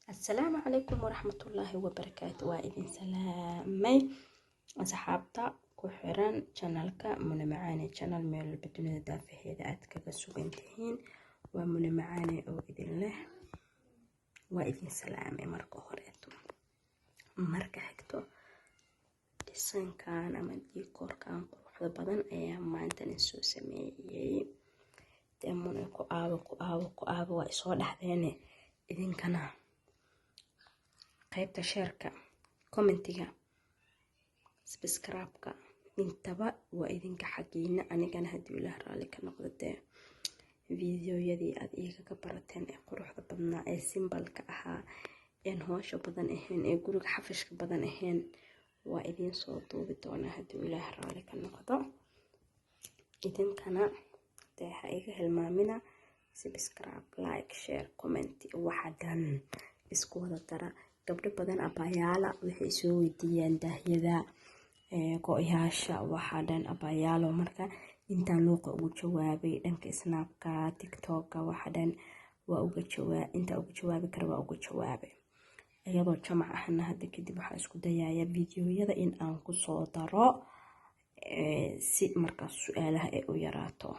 السلام عليكم ورحمة الله وبركاته. وإذن سلامي أصحابتا كحران channelka Muna Macaane channel meel badunida daafaheeda aad kaga sugantihiin waa Muna Macaane oo idin leh waa idin salaamay marka horeeto marka xigto dhisankan ama diikoorkan quruxda badan ayaa maanta soo sameeyay deemuna ku aabo waa soo dhaxdeene idinkana qaybta shareka commentiga subscribe-ka intaba waa idinka xaqiina anigana hadii Ilaahay raali ka noqdo video-yadii aad iiga ka barateen ee quruxda badnaa ee simbalka ahaa een hoosha badan ahayn ee guriga xafishka badan ahayn waa idin soo duubi doonaa hadii Ilaahay raali ka noqdo idinkana ha iga hilmaamina subscribe like share comment waxa dhan isku wada dara gabdho badan abayaala waxay soo weydiiyaan daahyada go'yaasha waxa dhan abayaalo marka intaan luuqa ugu jawaabay dhanka snapka tiktok waxa dhan waa uga jawaabi kara waa uga jawaabay iyadoo jamac ahna hadda kadib waxa isku dayaaya video-yada in aan ku soo daro si markaas su'aalaha ay u yaraato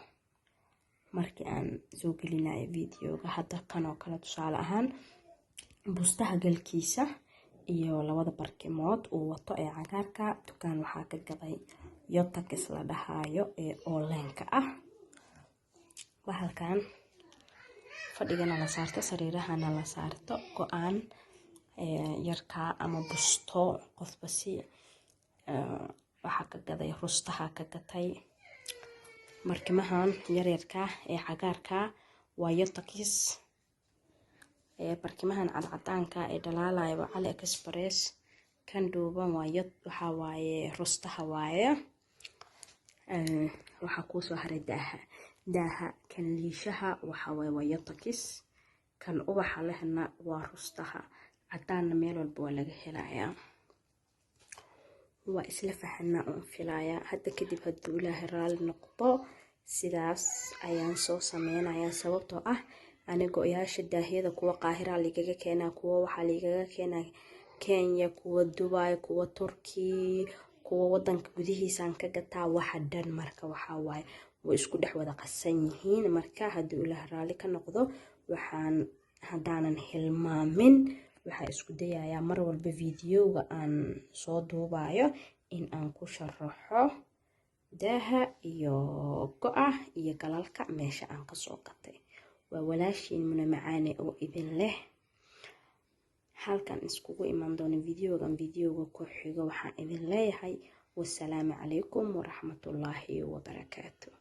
markii aan soo gelinayo video-ga hadda kan oo kale tusaale ahaan bustaha galkiisa iyo labada barkimood uu wato ee cagaarka dukaan waxa ka gaday yotax la dhahayo ee online-ka ah halkan fadhigana la saarto sariirahana la saarto go'aan yarka ama busto qofba si waxa ka gaday rustaha ka gatay markimahan yaryarka ee cagaarka waa yotax barkimahan cadcadaanka ee dhalaalaya waa AliExpress kan duuban waa waxa waaye rustaha waaye waxa ku soo haray daaha kan liishaha waxa waaye waa yotax kan ubaxa lehna waa rustaha cadaanna meel walba waa laga helayaa waa isla fahanaa oo filaya hadda kadib haduu Ilaahay raali noqdo sidaas ayaan soo sameynayaa sababtoo ah aniga go'yaasha daahyada kuwa qaahira ligaga keenaa kuwa waxa ligaga keenaa Kenya kuwa Dubai kuwa Turkey kuwa wadanka gudihiisa ka gataa waxa dhan marka waxa waaye way isku dhex wada qasan yihiin marka hadii Ilaahay raali ka noqdo waxaan hadaanan hilmaamin waxa isku dayayaa mar walba video-ga aan soo duubayo in aan ku sharaxo daaha iyo go'a iyo galalka meesha aan ka soo gatay waa walaashiin Muna Macaane oo idin leh halkan iskugu iman doona video-ga ku xiga waxaan idin leeyahay wassalaamu calaykum waraxmatullaahi wabarakaatuh.